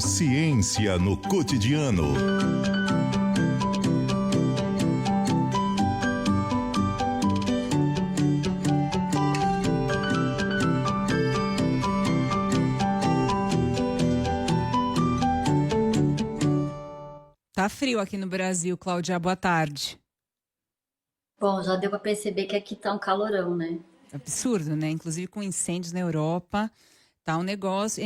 Consciência no cotidiano. Tá frio aqui no Brasil, Cláudia. Boa tarde. Bom, já deu para perceber que aqui tá um calorão, né? Absurdo, né? Inclusive com incêndios na Europa, tá um negócio.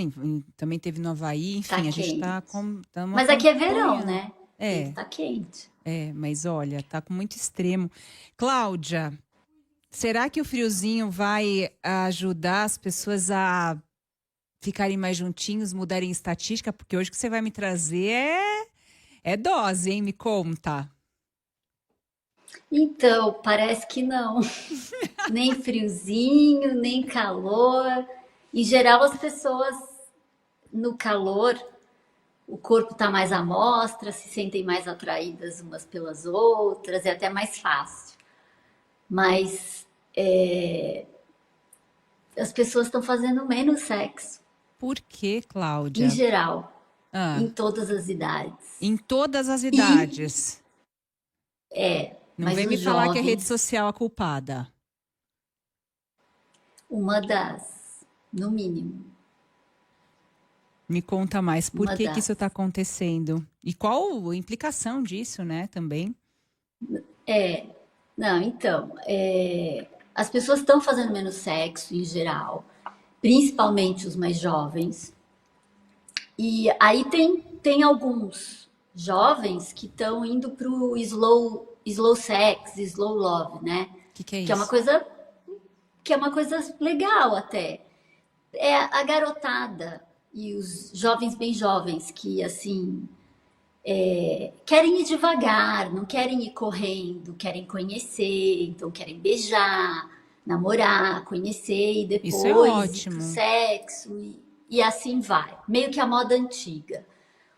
Também teve no Havaí, Tá enfim, a gente tá quente. estamos Mas aqui é verão, acompanhando. né? Tem que É, estar quente. mas olha, tá com muito extremo. Cláudia, será que o friozinho vai ajudar as pessoas a ficarem mais juntinhos, mudarem estatística? Porque hoje o que você vai me trazer é dose, hein? Me conta. Então, parece que não. Nem friozinho, nem calor. Em geral, as pessoas no calor, o corpo tá mais à mostra, se sentem mais atraídas umas pelas outras, é até mais fácil. Mas as pessoas estão fazendo menos sexo, Por que, em Cláudia? geral, em Ah, todas as idades. em todas as E idades. Não mas vem me os falar que é rede jovens, social a culpada. uma das, no mínimo, Me conta mais, por uma que isso está das. acontecendo? E qual a implicação disso, né, também? Não, então, as pessoas estão fazendo menos sexo em geral, principalmente os mais jovens. E aí tem alguns jovens que estão indo pro slow sex, slow love, né? Que é Que é uma isso? coisa que é uma coisa legal até. É a garotada e os jovens bem jovens que assim querem ir devagar, não querem ir correndo, querem conhecer, então querem beijar, namorar, conhecer e Isso é depois ir pro ótimo. sexo e assim vai. Meio que a moda antiga.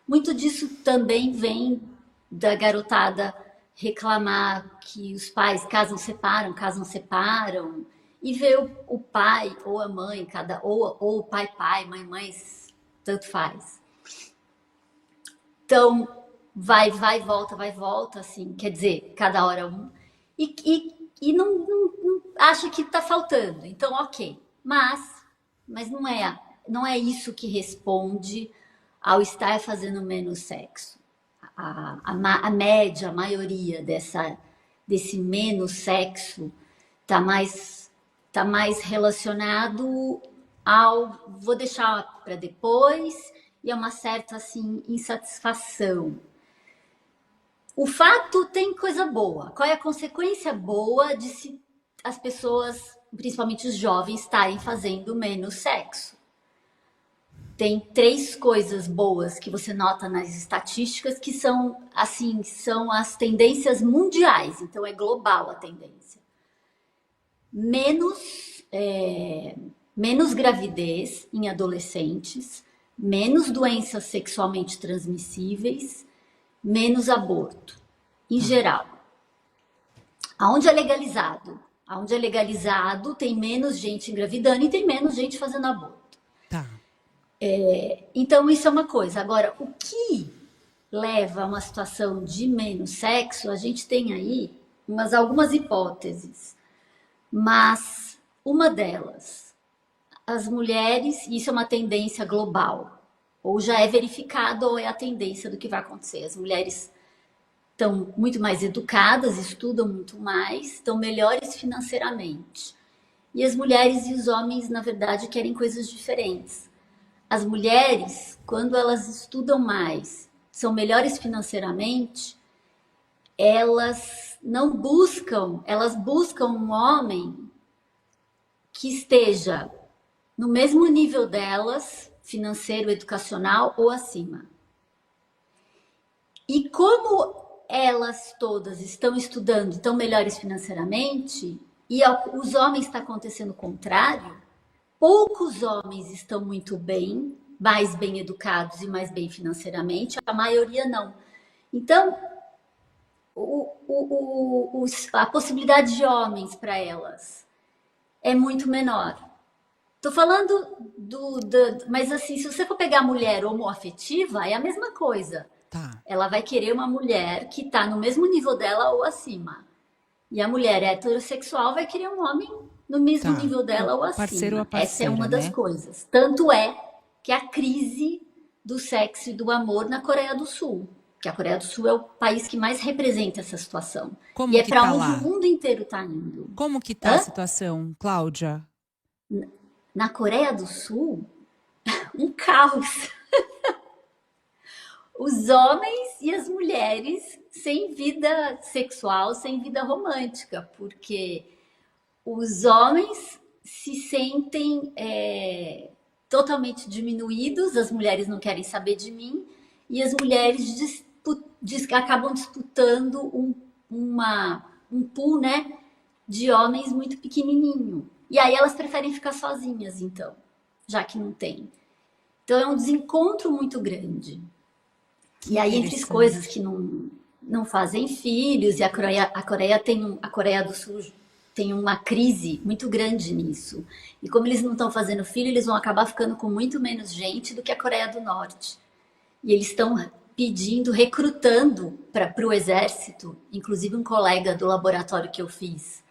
Muito disso também vem da garotada reclamar que os pais casam, separam, e ver o pai ou a mãe, ou o pai, mãe, tanto faz. Então, vai, volta, assim, quer dizer, cada hora um. E não acha que está faltando. Então, ok. Mas não é isso que responde ao estar fazendo menos sexo. A média, a maioria desse menos sexo tá mais relacionado ao vou deixar para depois e a uma certa assim insatisfação. O fato tem coisa boa. Qual é a consequência boa de se as pessoas, principalmente os jovens, estarem fazendo menos sexo? Tem três coisas boas que você nota nas estatísticas que são assim, são as tendências mundiais, então é global a tendência. Menos, menos gravidez em adolescentes, menos doenças sexualmente transmissíveis, menos aborto, em Tá, geral. Aonde é legalizado? Aonde é legalizado tem menos gente engravidando e tem menos gente fazendo aborto. tá. Então, isso é uma coisa. Agora, o que leva a uma situação de menos sexo, a gente tem aí algumas hipóteses. Mas uma delas, as mulheres, isso é uma tendência global, ou já é verificado, ou é a tendência do que vai acontecer. As mulheres estão muito mais educadas, estudam muito mais, estão melhores financeiramente. E as mulheres e os homens, na verdade, querem coisas diferentes. As mulheres, quando elas estudam mais, são melhores financeiramente, elas não buscam, elas buscam um homem que esteja no mesmo nível delas, financeiro, educacional ou acima. E como elas todas estão estudando, estão melhores financeiramente, e os homens está acontecendo o contrário, poucos homens estão muito bem, mais bem educados e mais bem financeiramente, a maioria não. Então, a possibilidade de homens para elas é muito menor. Tô falando mas assim, se você for pegar a mulher homoafetiva, é a mesma coisa. Tá, Ela vai querer uma mulher que tá no mesmo nível dela ou acima. E a mulher heterossexual vai querer um homem no mesmo tá. nível O dela ou parceiro ou a acima. Essa é parceira, uma das né? coisas. Tanto é que a crise do sexo e do amor na Coreia do Sul, que a Coreia do Sul é o país que mais representa essa situação. E Como é que para tá onde o lá? mundo inteiro está indo. Como que tá a Hã? situação, Cláudia? Na Coreia do Sul, um caos. Os homens e as mulheres sem vida sexual, sem vida romântica, porque os homens se sentem totalmente diminuídos, as mulheres não querem saber de mim, e as mulheres acabam disputando um pool, né, de homens muito pequenininho. E aí elas preferem ficar sozinhas, então, já que não tem. Então é um desencontro muito grande. Que E aí, entre as coisas interessante. que não fazem filhos, e a Coreia do Sul tem uma crise muito grande nisso. E como eles não estão fazendo filho, eles vão acabar ficando com muito menos gente do que a Coreia do Norte. E eles estão pedindo, recrutando para o exército, inclusive um colega do laboratório que eu fiz,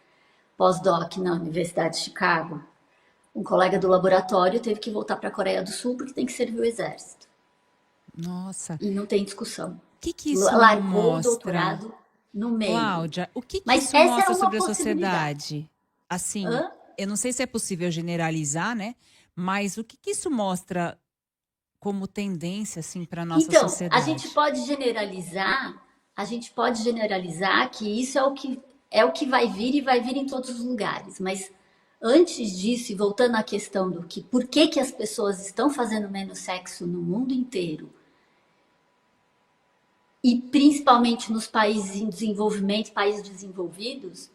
pós-doc na Universidade de Chicago, um colega do laboratório teve que voltar para a Coreia do Sul porque tem que servir o exército. Nossa, E não tem discussão. o que que isso Largou o mostra, doutorado no meio. Cláudia? O que que Mas isso essa é mostra uma sobre a possibilidade. sociedade? Assim, Hã? eu não sei se é possível generalizar, né? Mas o que que isso mostra como tendência, assim, para nossa Então, sociedade? a gente pode generalizar que isso é o que vai vir e vai vir em todos os lugares. Mas antes disso, e voltando à questão do que por que que as pessoas estão fazendo menos sexo no mundo inteiro, e principalmente nos países em desenvolvimento, países desenvolvidos,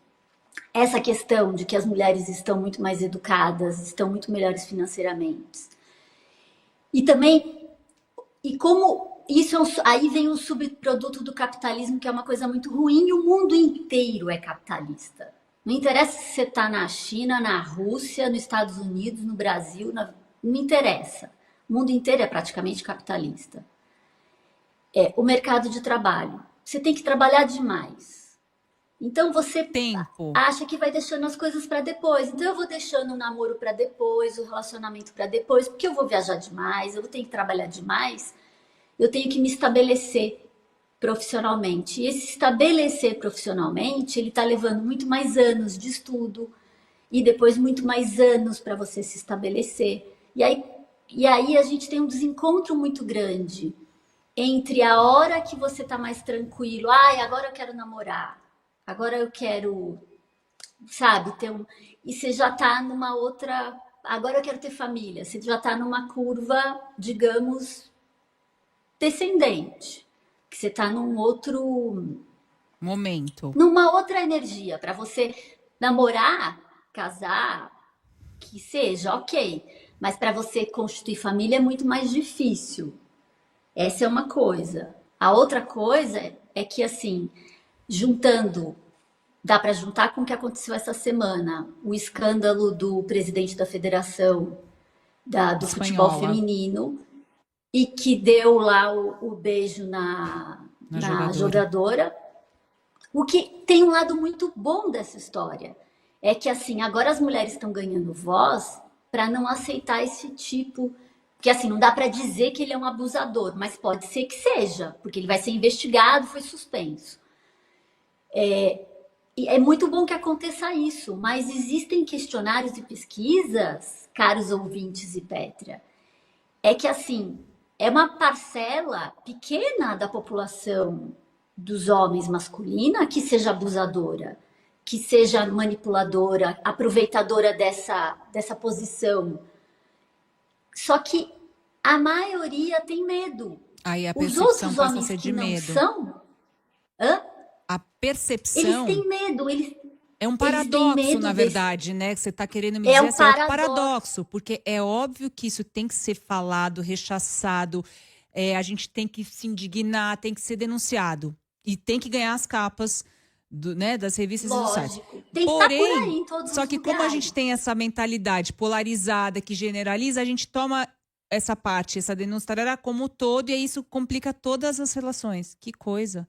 essa questão de que as mulheres estão muito mais educadas, estão muito melhores financeiramente. E também, e como isso aí vem um subproduto do capitalismo, que é uma coisa muito ruim, e o mundo inteiro é capitalista. Não interessa se você está na China, na Rússia, nos Estados Unidos, no Brasil, não interessa. O mundo inteiro é praticamente capitalista. O mercado de trabalho. Você tem que trabalhar demais. Então você Tempo. acha que vai deixando as coisas para depois. Então eu vou deixando o namoro para depois, o relacionamento para depois, porque eu vou viajar demais, eu vou ter que trabalhar demais, eu tenho que me estabelecer profissionalmente. E esse estabelecer profissionalmente, ele está levando muito mais anos de estudo e depois muito mais anos para você se estabelecer. E aí a gente tem um desencontro muito grande entre a hora que você tá mais tranquilo, ai, agora eu quero namorar, agora eu quero, sabe, e você já tá numa outra, agora eu quero ter família, você já tá numa curva, digamos, descendente, que você tá Momento. numa outra energia, para você namorar, casar, que seja, ok, mas para você constituir família é muito mais difícil. Essa é uma coisa. A outra coisa é que, assim, juntando, dá para juntar com o que aconteceu essa semana, o escândalo do presidente da federação do futebol Espanhola. feminino, e que deu lá o beijo Na na jogadora. jogadora. O que tem um lado muito bom dessa história é que, assim, agora as mulheres estão ganhando voz para não aceitar esse tipo. Porque, assim, não dá para dizer que ele é um abusador, mas pode ser que seja, porque ele vai ser investigado, foi suspenso. E é muito bom que aconteça isso, mas existem questionários e pesquisas, caros ouvintes e Pétria, é que, assim, é uma parcela pequena da população dos homens masculina que seja abusadora, que seja manipuladora, aproveitadora dessa posição. Só que a maioria tem medo. Aí a Os percepção outros passa a homens ser que de não medo. são, hã? A Eles percepção têm medo, é um eles têm paradoxo, medo na desse. verdade, né? Que você está querendo me É dizer um assim, é um paradoxo. paradoxo, porque é óbvio que isso tem que ser falado, rechaçado, a gente tem que se indignar, tem que ser denunciado e tem que ganhar as capas né, das revistas e dos sites. Lógico. Tem que estar por aí Porém, em todos só os que como a gente lugares. tem essa mentalidade polarizada que generaliza, a gente toma essa parte, essa denúncia tarará, como um todo, e aí isso complica todas as relações. Que coisa.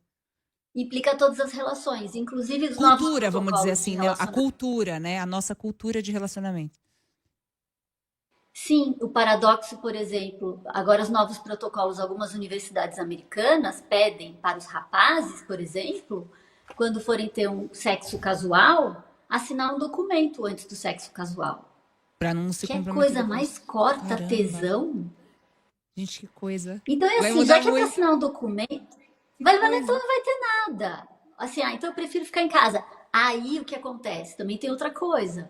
Implica todas as relações, inclusive os novos Cultura, vamos dizer protocolos de assim, né? A relacionamento. cultura, né? A nossa cultura de relacionamento. Sim, o paradoxo, por exemplo, agora os novos protocolos, algumas universidades americanas pedem para os rapazes, por exemplo, quando forem ter um sexo casual, assinar um documento antes do sexo casual. Pra não se Que é comprometer coisa depois. mais corta Caramba. tesão. Gente, que coisa. Então é Vai assim, já mudar que é para muito. assinar um documento, Que vai, então coisa. não vai ter nada. Assim, então eu prefiro ficar em casa. Aí o que acontece? Também tem outra coisa.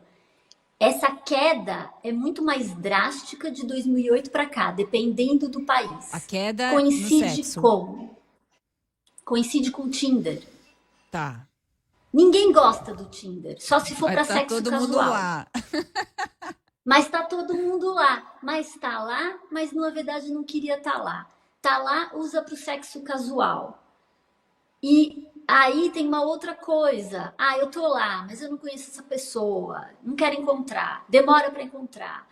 Essa queda é muito mais drástica de 2008 para cá, dependendo do A país. queda no Coincide sexo. com? Coincide com o Tinder. Tá. Ninguém gosta do Tinder, só se for Mas para tá sexo todo mundo casual. lá. Mas tá todo mundo lá. Mas tá lá, mas na verdade não queria estar lá. Tá lá, usa para o sexo casual. E aí tem uma outra coisa. Ah, eu tô lá, mas eu não conheço essa pessoa, não quero encontrar, demora para encontrar.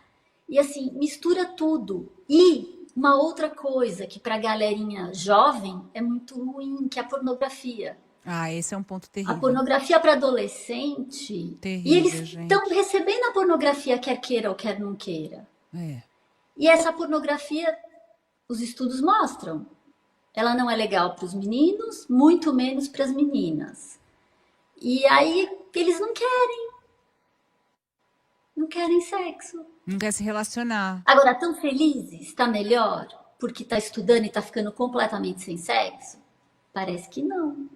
E assim, mistura tudo. E uma outra coisa que para galerinha jovem é muito ruim, que é a pornografia. Ah, esse é um ponto A terrível. pornografia para adolescente, e eles Terrível, estão gente. recebendo a pornografia quer queira ou quer não queira. É. E essa pornografia, os estudos mostram, ela não é legal para os meninos, muito menos para as meninas. E aí eles não querem sexo. Não quer se relacionar. Agora, tão felizes? Está melhor? Porque está estudando e está ficando completamente sem sexo? Parece que não.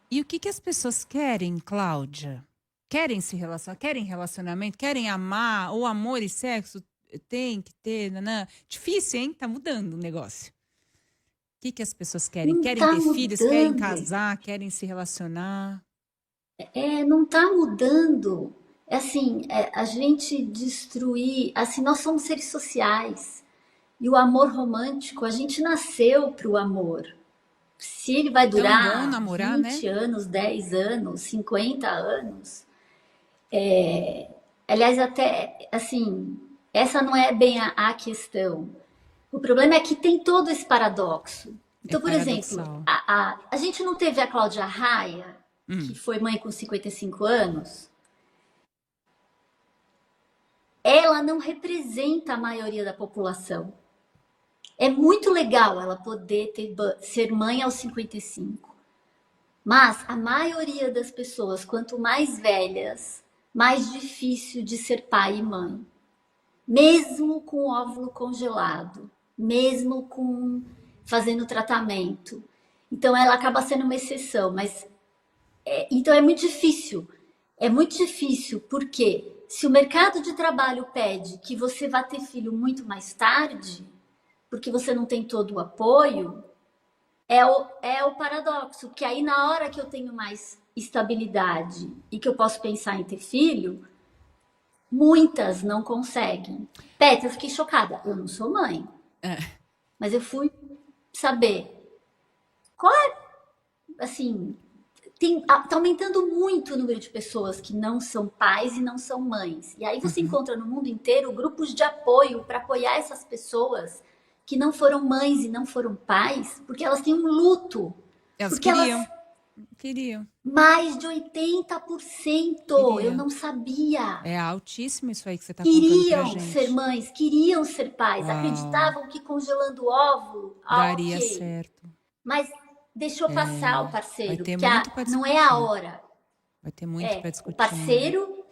E o que que as pessoas querem, Cláudia? Querem se relacionar? Querem relacionamento? Querem amar? Ou amor e sexo tem que ter, nanã. Difícil, hein? Tá mudando o negócio. O que que as pessoas querem? Não Querem está ter filhos? Querem mudando. casar? Querem se relacionar? Não está mudando. É assim, a gente destruir. Assim, nós somos seres sociais. E o amor romântico, a gente nasceu para o amor. Se ele vai Tão bom durar namorar, né? 20 anos, 10 anos, 50 anos. Aliás, até assim, essa não é bem a questão. O problema é que tem todo esse paradoxo. É Então, por exemplo, paradoxal. a gente não teve a Cláudia Raia, que Hum. foi mãe com 55 anos. Ela não representa a maioria da população. É muito legal ela poder ser mãe aos 55. Mas a maioria das pessoas, quanto mais velhas, mais difícil de ser pai e mãe. Mesmo com óvulo congelado, mesmo com fazendo tratamento. Então ela acaba sendo uma exceção, mas então é muito difícil. É muito difícil porque se o mercado de trabalho pede que você vá ter filho muito mais tarde, porque você não tem todo o apoio, é o paradoxo, porque aí na hora que eu tenho mais estabilidade e que eu posso pensar em ter filho, muitas não conseguem. Petra, eu fiquei chocada. Eu não sou mãe, É. mas eu fui saber qual é, assim, tá aumentando muito o número de pessoas que não são pais e não são mães. E aí você Uhum. encontra no mundo inteiro grupos de apoio para apoiar essas pessoas que não foram mães e não foram pais, porque elas têm um luto. Elas Porque elas queriam. Queriam. mais de 80%, eu Queriam. não sabia. É altíssimo isso aí que você tá contando pra Queriam ser gente. mães, queriam ser pais, Uau. acreditavam que congelando óvulo, Daria ok. certo. Mas deixou passar o Vai parceiro, ter porque muito pra não é a discutir. hora. Vai ter muito pra O discutir ainda. parceiro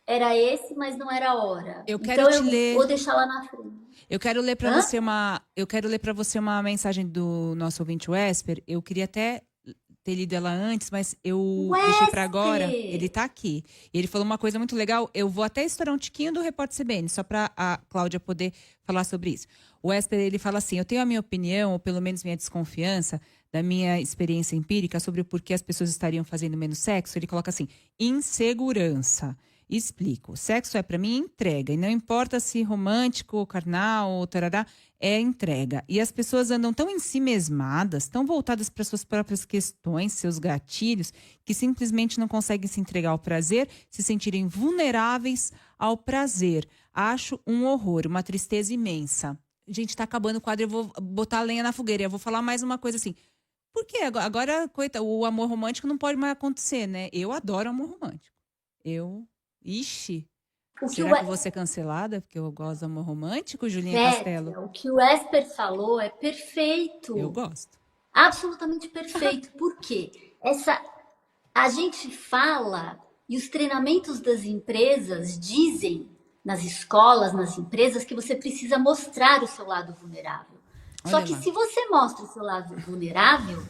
era esse, mas não era a hora. Eu quero Então te eu vou ler. deixar lá na frente. Eu quero ler para Hã? você uma mensagem do nosso ouvinte Wesper. Eu queria até ter lido ela antes, mas eu deixei para agora. Ele Wesker! tá aqui. E ele falou uma coisa muito legal. Eu vou até estourar um tiquinho do Repórter CBN, só para a Cláudia poder falar sobre isso. O Wesper, ele fala assim: eu tenho a minha opinião, ou pelo menos minha desconfiança, da minha experiência empírica sobre o porquê as pessoas estariam fazendo menos sexo. Ele coloca assim: insegurança. Explico. Sexo é para mim entrega. E não importa se romântico, carnal ou tarará, é entrega. E as pessoas andam tão em si mesmadas, tão voltadas para suas próprias questões, seus gatilhos, que simplesmente não conseguem se entregar ao prazer, se sentirem vulneráveis ao prazer. Acho um horror, uma tristeza imensa. Gente, tá acabando o quadro, eu vou botar a lenha na fogueira. Eu vou falar mais uma coisa assim. Por quê? Agora, coitado, o amor romântico não pode mais acontecer, né? Eu adoro amor romântico. Ixi, O que será o, que eu vou ser cancelada porque eu gosto do amor romântico, Julinha Castelo? Kézia, o que o Esper falou é Eu perfeito. gosto. Absolutamente perfeito. Por quê? A gente fala e os treinamentos das empresas dizem nas escolas, nas empresas, que você precisa mostrar o seu lado vulnerável. Só Olha que lá, se você mostra o seu lado vulnerável,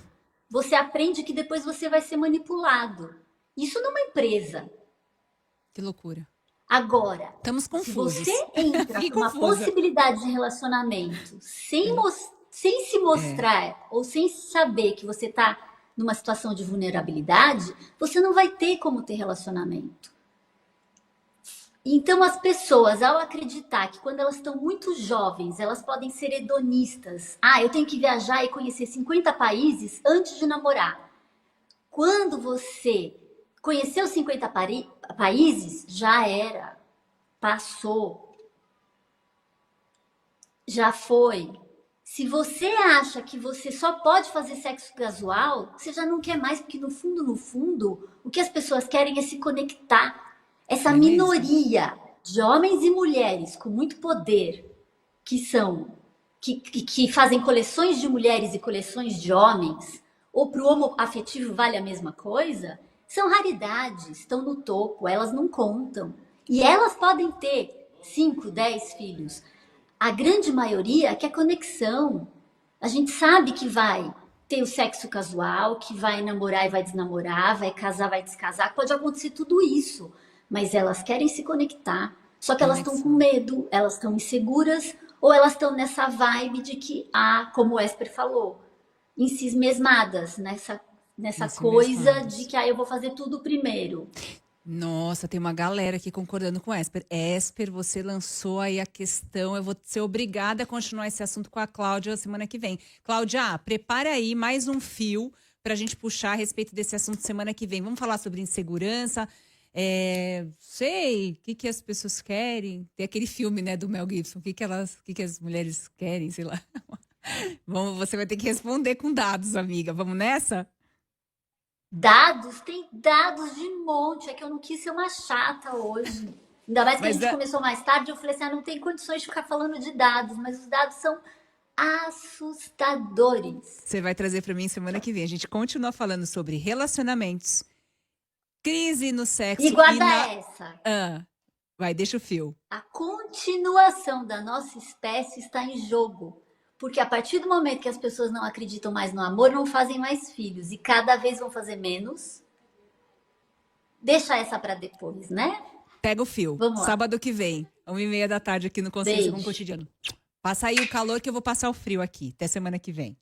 você aprende que depois você vai ser manipulado. Isso numa empresa. que loucura. Agora, Estamos se confusos. você entra Fiquei numa confusa. possibilidade de relacionamento sem se mostrar ou sem saber que você está numa situação de vulnerabilidade, você não vai ter como ter relacionamento. Então, as pessoas, ao acreditar que quando elas estão muito jovens, elas podem ser hedonistas. Ah, eu tenho que viajar e conhecer 50 países antes de namorar. Quando você conheceu 50 países, já era, passou, já foi. Se você acha que você só pode fazer sexo casual, você já não quer mais, porque no fundo, o que as pessoas querem é se conectar. Essa É mesmo. minoria de homens e mulheres com muito poder, que fazem coleções de mulheres e coleções de homens, ou para o homoafetivo vale a mesma coisa, são raridades, estão no topo, elas não contam. E elas podem ter 5, 10 filhos. A grande maioria quer conexão. A gente sabe que vai ter o sexo casual, que vai namorar e vai desnamorar, vai casar, vai descasar, pode acontecer tudo isso. Mas elas querem se conectar. Só que elas estão com Conexão. medo, elas estão inseguras, ou elas estão nessa vibe de que, como o Esper falou, em si mesmadas, nessa Nesse coisa mesmadas. de que eu vou fazer tudo primeiro. Nossa, tem uma galera aqui concordando com o Esper. Esper, você lançou aí a questão. Eu vou ser obrigada a continuar esse assunto com a Cláudia semana que vem. Cláudia, prepara aí mais um fio para a gente puxar a respeito desse assunto semana que vem. Vamos falar sobre insegurança. Sei, o que as pessoas querem. Tem aquele filme, né, do Mel Gibson. O que as mulheres querem, sei lá. Você vai ter que responder com dados, amiga. Vamos nessa? Dados, tem dados de monte. É que eu não quis ser uma chata hoje. Ainda mais que a gente começou mais tarde, eu falei assim, não tem condições de ficar falando de dados, mas os dados são assustadores. Você vai trazer para mim semana que vem. A gente continua falando sobre relacionamentos, crise no sexo. E guarda essa. Vai, deixa o fio. A continuação da nossa espécie está em jogo. Porque a partir do momento que as pessoas não acreditam mais no amor, não fazem mais filhos. E cada vez vão fazer menos. Deixa essa para depois, né? Pega o fio. Vamos lá. Sábado que vem, 1h30 da tarde aqui no Consciência com o Cotidiano. Passa aí o calor que eu vou passar o frio aqui. Até semana que vem.